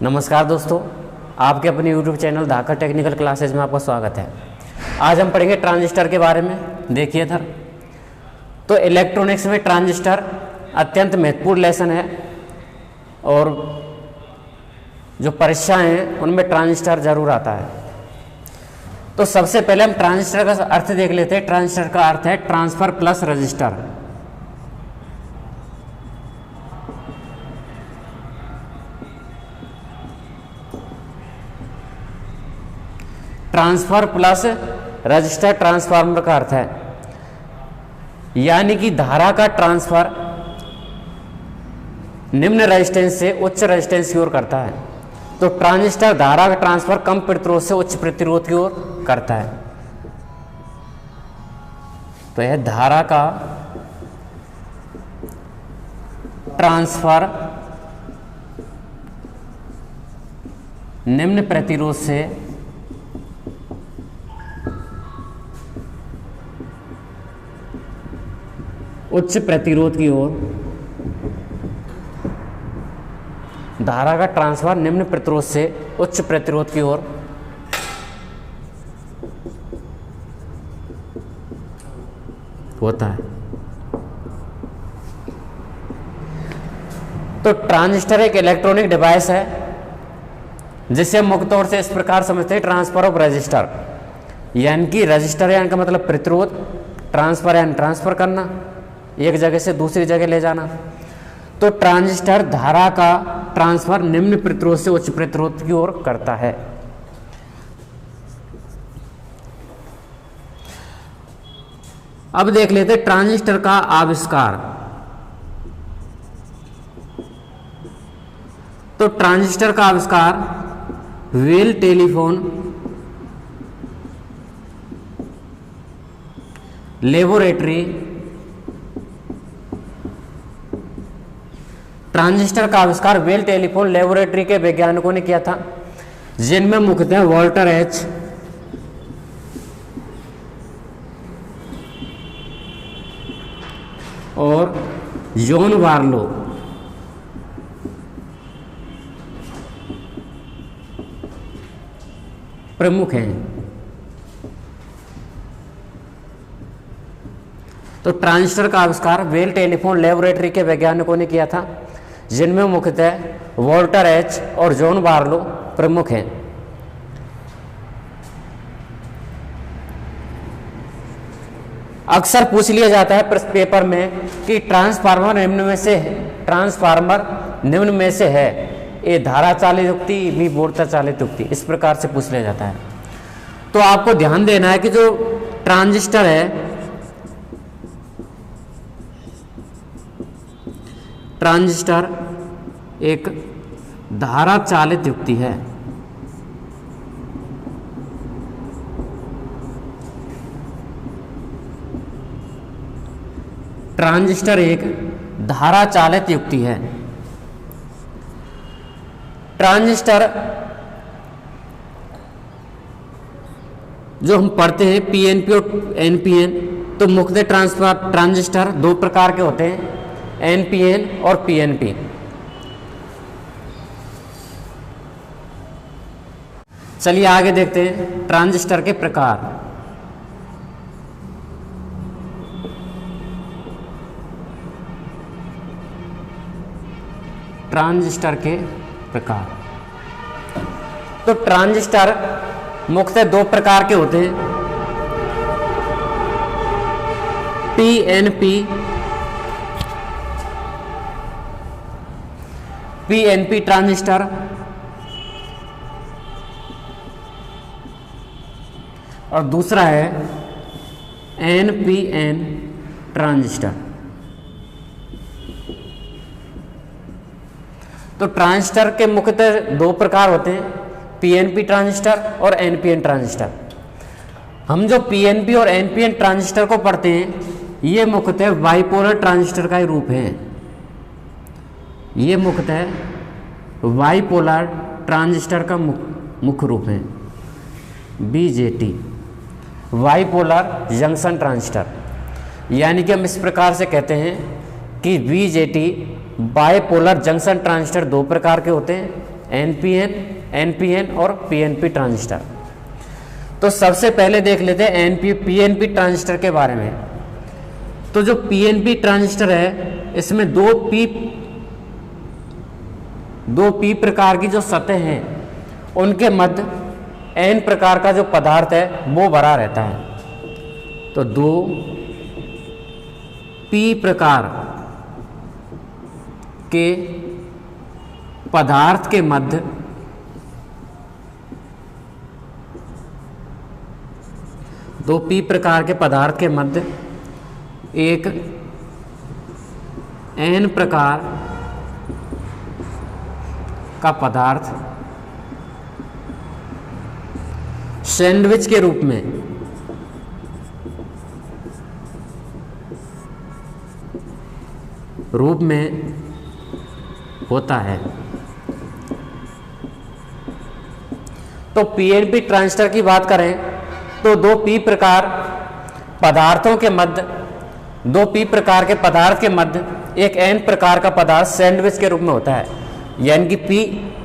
नमस्कार दोस्तों, आपके अपने YouTube चैनल धाकर टेक्निकल क्लासेज में आपका स्वागत है। आज हम पढ़ेंगे ट्रांजिस्टर के बारे में। देखिए इधर, तो इलेक्ट्रॉनिक्स में ट्रांजिस्टर अत्यंत महत्वपूर्ण लेसन है और जो परीक्षाएं हैं उनमें ट्रांजिस्टर जरूर आता है। तो सबसे पहले हम ट्रांजिस्टर का अर्थ देख लेते हैं। ट्रांजिस्टर का अर्थ है transfer plus register. Transfer plus register transformer का अर्थ है यानी कि धारा का ट्रांसफर निम्न रेजिस्टेंस से उच्च रेजिस्टेंस की ओर करता है। तो ट्रांजिस्टर धारा का ट्रांसफर कम प्रतिरोध से उच्च प्रतिरोध की ओर करता है। तो यह धारा का ट्रांसफर निम्न प्रतिरोध से उच्च प्रतिरोध की ओर, धारा का ट्रांसफर निम्न प्रतिरोध से उच्च प्रतिरोध की ओर होता है। तो ट्रांजिस्टर एक इलेक्ट्रॉनिक डिवाइस है जिसे मुख्य तौर से इस प्रकार समझते हैं, ट्रांसफर ऑफ रजिस्टर, यानी कि रजिस्टर यानी का मतलब प्रतिरोध, ट्रांसफर यानी ट्रांसफर करना, एक जगह से दूसरी जगह ले जाना। तो ट्रांजिस्टर धारा का ट्रांसफर निम्न प्रतिरोध से उच्च प्रतिरोध की ओर करता है। अब देख लेते हैं ट्रांजिस्टर का आविष्कार। तो ट्रांजिस्टर का आविष्कार वेल टेलीफोन लेबोरेटरी, ट्रांजिस्टर का आविष्कार वेल टेलीफोन लेबोरेटरी के वैज्ञानिकों ने किया था, जिनमें मुख्यतः वॉल्टर एच और जॉन बार्लो प्रमुख हैं। तो ट्रांजिस्टर का आविष्कार वेल टेलीफोन लेबोरेटरी के वैज्ञानिकों ने किया था, जिनमें मुख्यतः वॉल्टर एच और जॉन बार्लो प्रमुख हैं। अक्सर पूछ लिया जाता है प्रश्न पेपर में कि ट्रांसफार्मर निम्न में से है, ए धारा चालित युक्ति, बी वोल्टेज चालित युक्ति, इस प्रकार से पूछ लिया जाता है। तो आपको ध्यान देना है कि जो ट्रांजिस्टर है, ट्रांजिस्टर एक धारा चालित युक्ति है। ट्रांजिस्टर एक धारा चालित युक्ति है। ट्रांजिस्टर जो हम पढ़ते हैं पीएनपी और एनपीएन, तो मुख्यतः ट्रांजिस्टर दो प्रकार के होते हैं, एनपीएन और पीएनपी। चलिए आगे देखते हैं ट्रांजिस्टर के प्रकार। ट्रांजिस्टर के प्रकार, तो ट्रांजिस्टर मुख्यतः दो प्रकार के होते हैं, पीएनपी ट्रांजिस्टर और दूसरा है एनपीएन ट्रांजिस्टर। तो ट्रांजिस्टर के मुख्यतः दो प्रकार होते हैं, पीएनपी ट्रांजिस्टर और एनपीएन ट्रांजिस्टर। हम जो पीएनपी और एनपीएन ट्रांजिस्टर को पढ़ते हैं, ये मुख्यतः बाइपोलर ट्रांजिस्टर का ही रूप है। ये मुख्यतः बाइपोलर ट्रांजिस्टर का मुख्य रूप है, बीजेटी, बाइपोलर जंक्शन ट्रांजिस्टर। यानी कि हम इस प्रकार से कहते हैं कि बीजेटी बाइपोलर जंक्शन ट्रांजिस्टर दो प्रकार के होते हैं, एनपीएन, एनपीएन और पीएनपी ट्रांजिस्टर। तो सबसे पहले देख लेते हैं पीएनपी ट्रांजिस्टर के बारे में। तो जो पीएनपी ट्रांजिस्टर है इसमें दो पी प्रकार की जो सतह हैं उनके मध्य एन प्रकार का जो पदार्थ है वो भरा रहता है। तो दो पी प्रकार के पदार्थ के मध्य दो पी प्रकार के पदार्थ के मध्य एक एन प्रकार का पदार्थ सैंडविच के रूप में होता है। तो पीएनपी ट्रांजिस्टर की बात करें तो दो पी प्रकार के पदार्थ के मध्य एक एन प्रकार का पदार्थ सैंडविच के रूप में होता है। यानी कि पी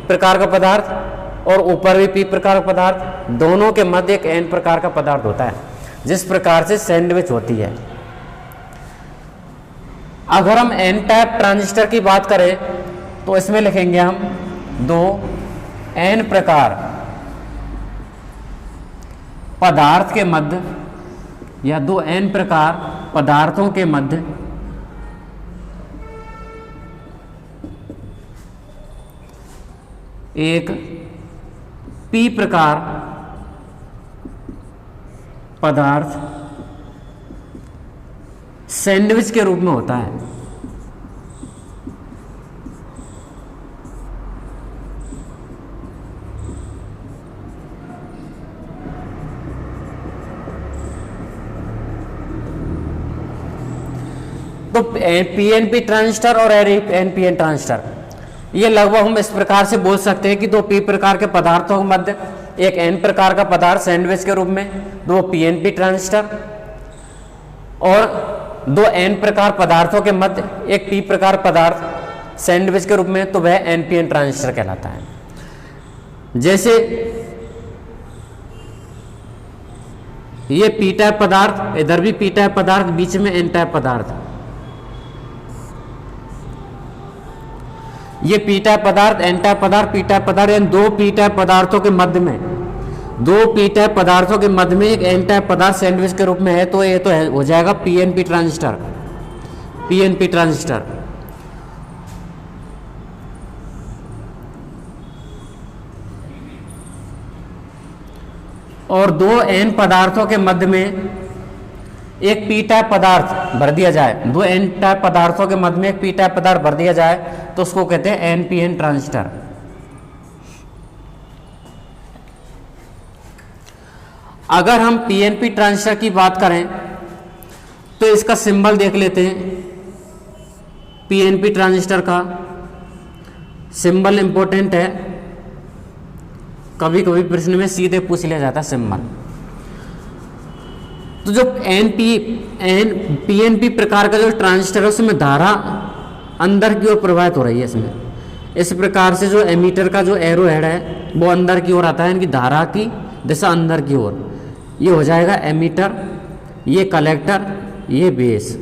प्रकार का पदार्थ और ऊपर भी पी प्रकार का पदार्थ, दोनों के मध्य एक एन प्रकार का पदार्थ होता है, जिस प्रकार से सैंडविच होती है। अगर हम एन टाइप ट्रांजिस्टर की बात करें तो इसमें लिखेंगे हम दो एन प्रकार पदार्थ के मध्य या दो एन प्रकार पदार्थों के मध्य एक पी प्रकार पदार्थ सैंडविच के रूप में होता है। तो पीएनपी ट्रांजिस्टर और एनपीएन ट्रांजिस्टर ये लगभग हम इस प्रकार से बोल सकते हैं कि दो पी प्रकार के पदार्थों के मध्य एक एन प्रकार का पदार्थ सैंडविच के रूप में, दो पीएनपी ट्रांजिस्टर, और दो एन प्रकार पदार्थों के मध्य एक पी प्रकार पदार्थ सैंडविच के रूप में, तो वह एनपीएन ट्रांजिस्टर कहलाता है। जैसे ये पी टाइप पदार्थ, इधर भी पी टाइप पदार्थ, बीच में एन टाइप पदार्थ, ये पी टाइप पदार्थ, एन टाइप पदार्थ, पी टाइप पदार्थ, यानी दो पी टाइप पदार्थों के मध्य में, दो पी टाइप पदार्थों के मध्य में एक एन टाइप पदार्थ सैंडविच के रूप में है, तो ये तो है, हो जाएगा पीएनपी ट्रांजिस्टर। पीएनपी ट्रांजिस्टर और दो एन पदार्थों के मध्य में एक पी टाइप पदार्थ भर दिया जाए, दो एन टाइप पदार्थों के मध्य में एक पी टाइप पदार्थ भर दिया जाए तो उसको कहते हैं एनपीएन ट्रांजिस्टर। अगर हम पीएनपी ट्रांजिस्टर की बात करें तो इसका सिंबल देख लेते हैं। पीएनपी ट्रांजिस्टर का सिंबल इंपॉर्टेंट है, कभी कभी प्रश्न में सीधे पूछ लिया जाता है सिंबल। तो जो पीएनपी प्रकार का जो ट्रांजिस्टर है उसमें धारा अंदर की ओर प्रवाहित हो रही है। इसमें इस प्रकार से जो एमीटर का जो एरो हेड है वो अंदर की ओर आता है, यानी कि धारा की दिशा अंदर की ओर। ये हो जाएगा एमीटर, ये कलेक्टर, ये बेस।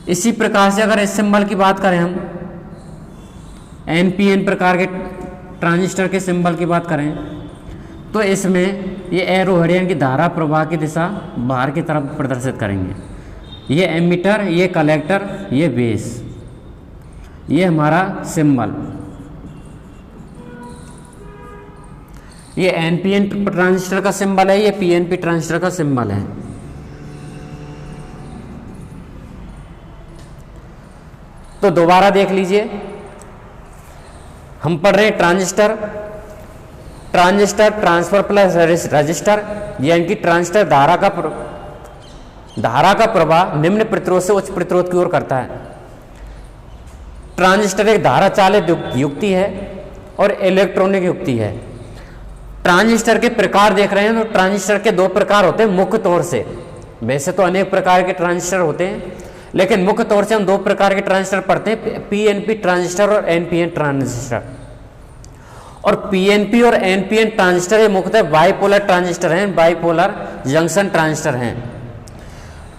इसी प्रकार से अगर इस सिंबल की बात करें हम, एनपीएन प्रकार के ट्रांजिस्टर के सिंबल की बात करें तो इसमें ये एरो हेड यानी कि धारा प्रवाह की दिशा बाहर की तरफ प्रदर्शित करेंगे। ये एमीटर, ये कलेक्टर, ये बेस, ये हमारा सिंबल। ये एनपीएन ट्रांजिस्टर का सिंबल है, ये पीएनपी ट्रांजिस्टर का सिंबल है। तो दोबारा देख लीजिए, हम पढ़ रहे हैं ट्रांजिस्टर ट्रांसफर प्लस रजिस्टर, यानी कि ट्रांजिस्टर धारा का प्रवाह निम्न प्रतिरोध से उच्च प्रतिरोध की ओर करता है। ट्रांजिस्टर एक धारा चालित युक्ति है और इलेक्ट्रॉनिक युक्ति है। ट्रांजिस्टर के प्रकार देख रहे हैं तो ट्रांजिस्टर के दो प्रकार होते हैं मुख्य तौर से। वैसे तो अनेक प्रकार के ट्रांजिस्टर होते हैं, लेकिन मुख्य तौर से हम दो प्रकार के ट्रांजिस्टर पढ़ते हैं, पीएनपी ट्रांजिस्टर और एनपीएन ट्रांजिस्टर। और पीएनपी और एनपीएन ट्रांजिस्टर ये मुख्यतः बाइपोलर ट्रांजिस्टर हैं, बाइपोलर जंक्शन ट्रांजिस्टर हैं।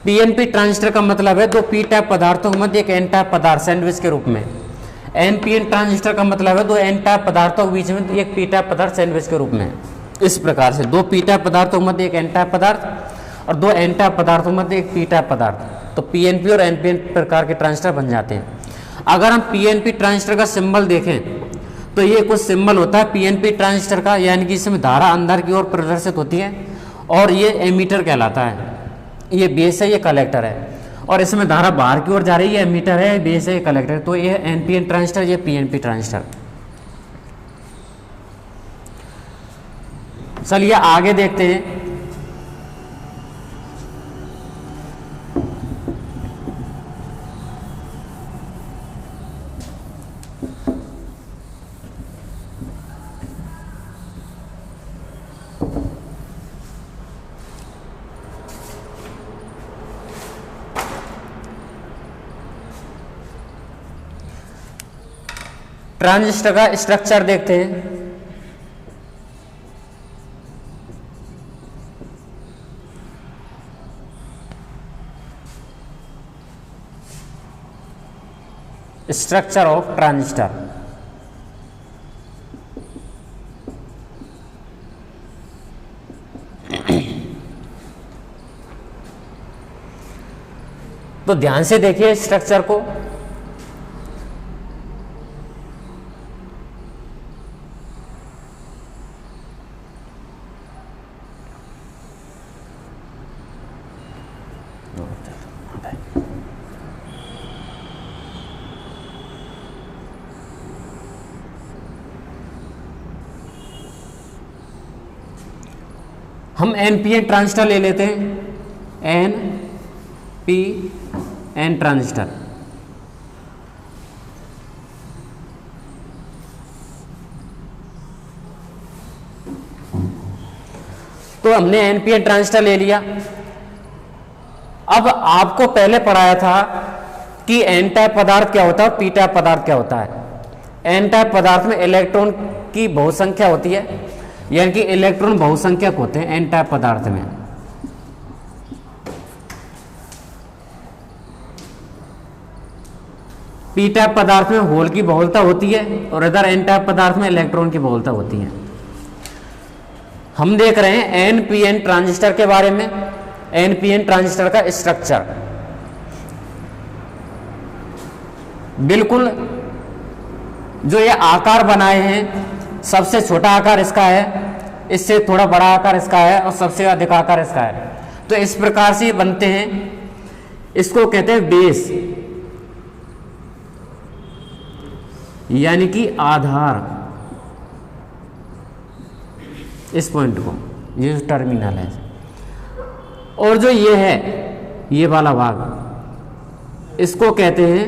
पीएनपी ट्रांजिस्टर का मतलब है दो पी टाइप पदार्थों के मध्य एक एन टाइप पदार्थ सैंडविच के रूप में। एनपीएन ट्रांजिस्टर का मतलब है दो एन टाइप पदार्थों के बीच में एक पी टाइप पदार्थ सैंडविच के रूप में। इस प्रकार से दो पी टाइप पदार्थों के मध्य एक एन टाइप पदार्थ और दो एन टाइप पदार्थों के मध्य एक पी टाइप पदार्थ, तो पीएनपी और एनपीएन प्रकार के ट्रांजिस्टर बन जाते हैं। अगर हम पीएनपी ट्रांजिस्टर का सिंबल देखें तो ये कुछ सिंबल होता है पीएनपी ट्रांजिस्टर का, यानी कि इसमें धारा अंदर की ओर प्रदर्शित होती है और ये एमीटर कहलाता है। ये बेस है, ये कलेक्टर है, और इसमें धारा बाहर की ओर जा रही है, एमीटर है, बेस है, ये कलेक्टर है। तो ये एनपीएन ट्रांजिस्टर, ये पीएनपी ट्रांजिस्टर। चलिए आगे देखते हैं। ट्रांजिस्टर का स्ट्रक्चर देखते हैं। Structure of transistor. तो ध्यान से देखिए स्ट्रक्चर को। हम एनपीएन ट्रांजिस्टर ले लेते हैं, एनपीएन ट्रांजिस्टर। तो हमने एनपीएन ट्रांजिस्टर ले लिया। अब आपको पहले पढ़ाया था कि एन टाइप पदार्थ क्या होता है और पी टाइप पदार्थ क्या होता है। एन टाइप पदार्थ में इलेक्ट्रॉन की बहुसंख्या होती है, यानी कि इलेक्ट्रॉन बहुसंख्यक होते हैं एन टाइप पदार्थ में। पी टाइप पदार्थ में होल की बहुलता होती है और इधर एन टाइप पदार्थ में इलेक्ट्रॉन की बहुलता होती है। हम देख रहे हैं एनपीएन ट्रांजिस्टर के बारे में। एनपीएन ट्रांजिस्टर का स्ट्रक्चर बिल्कुल जो ये आकार बनाए हैं, सबसे छोटा आकार इसका है, इससे थोड़ा बड़ा आकार इसका है और सबसे अधिक आकार इसका है। तो इस प्रकार से बनते हैं। इसको कहते हैं बेस, यानी कि आधार। इस पॉइंट को, ये जो टर्मिनल है, और जो ये है, ये वाला भाग, इसको कहते हैं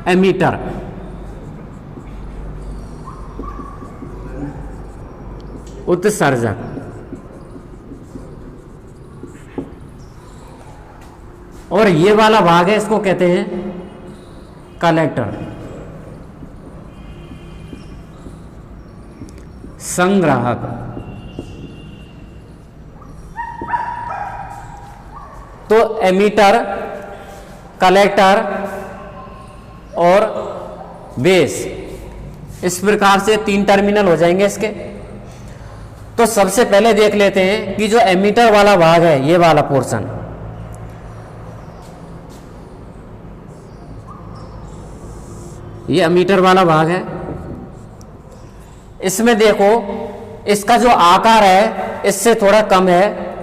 एमीटर। उत्सर्जक। और ये वाला भाग है, इसको कहते हैं कलेक्टर, संग्राहक। तो एमीटर, कलेक्टर और बेस, इस प्रकार से तीन टर्मिनल हो जाएंगे इसके। तो सबसे पहले देख लेते हैं कि जो एमीटर वाला भाग है, ये वाला पोर्शन, ये एमीटर वाला भाग है। इसमें देखो, इसका जो आकार है इससे थोड़ा कम है,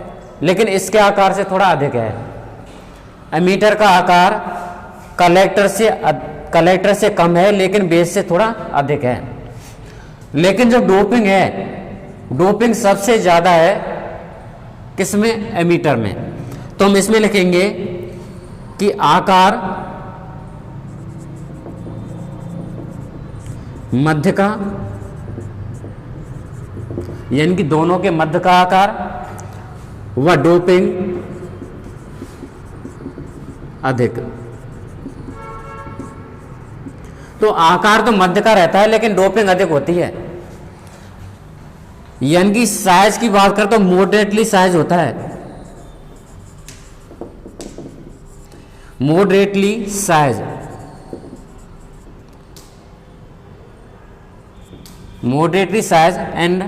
लेकिन इसके आकार से थोड़ा अधिक है। एमीटर का आकार कलेक्टर से कम है, लेकिन बेस से थोड़ा अधिक है। लेकिन जो डोपिंग है, डोपिंग सबसे ज्यादा है किसमें? एमीटर में। तो हम इसमें लिखेंगे कि आकार मध्य का, यानी कि दोनों के मध्य का आकार, व डोपिंग अधिक। तो आकार तो मध्य का रहता है, लेकिन डोपिंग अधिक होती है। यानी कि साइज की बात करें तो मॉडरेटली साइज होता है, moderately size, moderately size and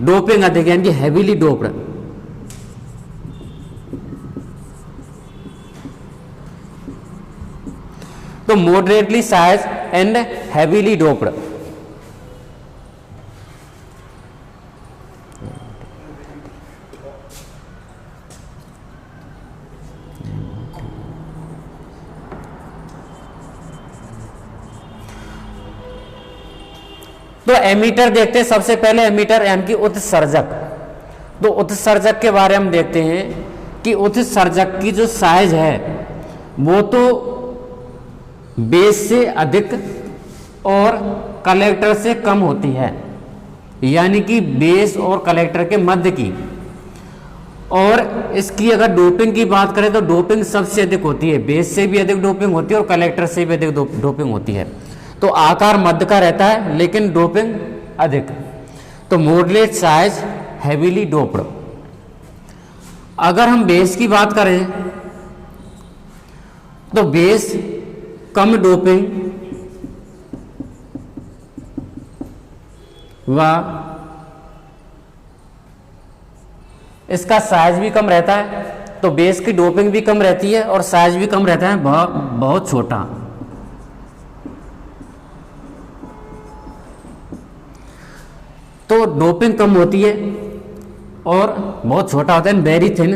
doping अधिक, यानी कि हैवीली डोप्ड। तो moderately size and heavily doped. तो एमीटर देखते हैं सबसे पहले, एमीटर यानी कि उत्सर्जक। तो उत्सर्जक के बारे में हम देखते हैं कि उत्सर्जक की जो साइज है वो तो बेस से अधिक और कलेक्टर से कम होती है, यानी कि बेस और कलेक्टर के मध्य की। और इसकी अगर डोपिंग की बात करें तो डोपिंग सबसे अधिक होती है, बेस से भी अधिक डोपिंग होती है और कलेक्टर से भी अधिक डोपिंग होती है। तो आकार मध्य का रहता है लेकिन डोपिंग अधिक। तो मॉडरेट साइज हैवीली डोप्ड। अगर हम बेस की बात करें तो बेस कम डोपिंग व इसका साइज भी कम रहता है। तो बेस की डोपिंग भी कम रहती है और साइज भी कम रहता है, बहुत छोटा। तो डोपिंग कम होती है और बहुत छोटा होता है, वेरी थिन,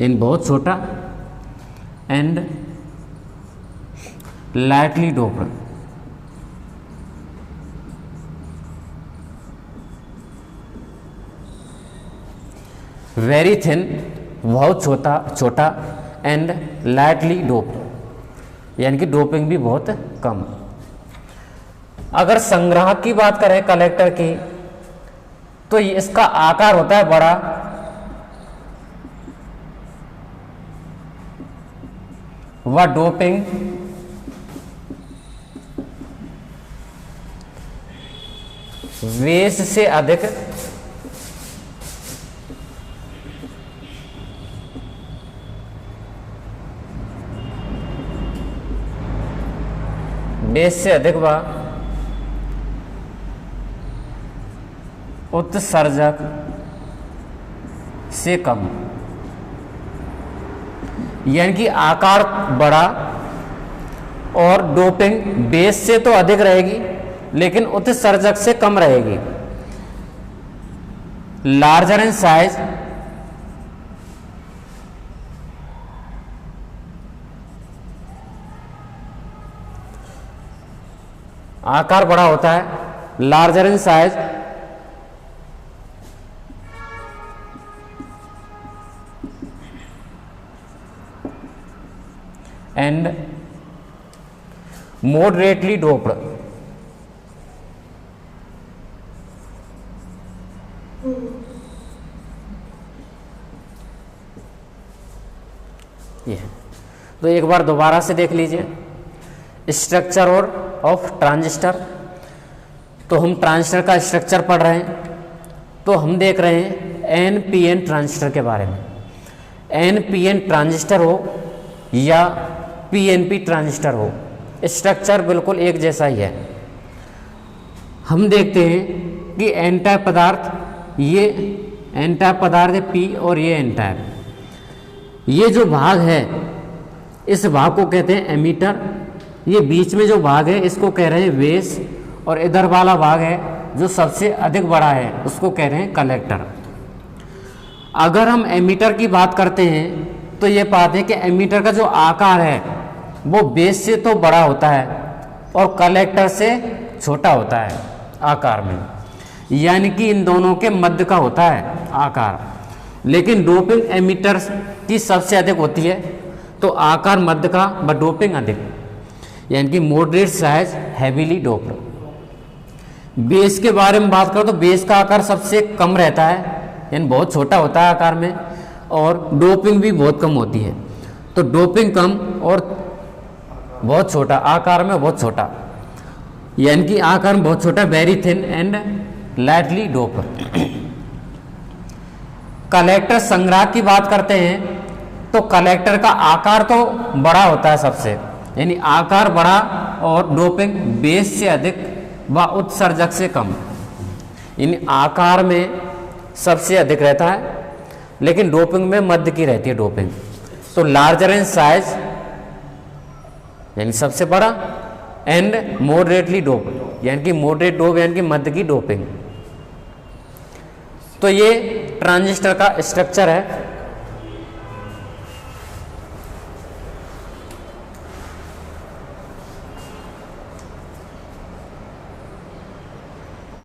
इन बहुत छोटा and lightly doped. Very thin, बहुत छोटा एंड लाइटली डोप्ड, यानी कि डोपिंग भी बहुत कम। अगर संग्राहक की बात करें कलेक्टर की तो इसका आकार होता है बड़ा व डोपिंग बेस से अधिक व उत्सर्जक से कम, यानी कि आकार बड़ा और डोपिंग बेस से तो अधिक रहेगी लेकिन उत्सर्जक से कम रहेगी। लार्जर इन साइज आकार बड़ा होता है, larger in size and moderately doped. ये तो एक बार दोबारा से देख लीजिए, स्ट्रक्चर और ऑफ ट्रांजिस्टर। तो हम ट्रांजिस्टर का स्ट्रक्चर पढ़ रहे हैं, तो हम देख रहे हैं एनपीएन ट्रांजिस्टर के बारे में। एनपीएन ट्रांजिस्टर हो या पीएनपी ट्रांजिस्टर हो, स्ट्रक्चर बिल्कुल एक जैसा ही है। हम देखते हैं कि एन टाइप पदार्थ, ये एन टाइप पदार्थ है पी और ये एन टाइप। ये जो भाग है इस भाग को कहते हैं एमीटर, ये बीच में जो भाग है इसको कह रहे हैं बेस, और इधर वाला भाग है जो सबसे अधिक बड़ा है उसको कह रहे हैं कलेक्टर। अगर हम एमीटर की बात करते हैं तो ये पाते हैं कि एमीटर का जो आकार है वो बेस से तो बड़ा होता है और कलेक्टर से छोटा होता है आकार में, यानी कि इन दोनों के मध्य का होता है आकार। लेकिन डोपिंग एमीटर की सबसे अधिक होती है, तो आकार मध्य का व डोपिंग अधिक, यानी कि moderate size heavily doped. Base के बारे में बात करो तो बेस का आकार सबसे कम रहता है, यानी बहुत छोटा होता है आकार में, और डोपिंग भी बहुत कम होती है। तो डोपिंग कम और बहुत छोटा, आकार में बहुत छोटा। यानी कि आकार में बहुत छोटा, very thin and lightly doped. Collector संग्राहक की बात करते हैं तो कलेक्टर का आकार तो बड़ा होता है सबसे, यानी आकार बड़ा और डोपिंग बेस से अधिक व उत्सर्जक से कम, यानी आकार में सबसे अधिक रहता है लेकिन डोपिंग में मध्य की रहती है डोपिंग। तो लार्जर इन साइज यानी सबसे बड़ा, एंड मॉडरेटली डोप यानी कि मॉडरेट डोप यानी कि मध्य की डोपिंग। तो ये ट्रांजिस्टर का स्ट्रक्चर है।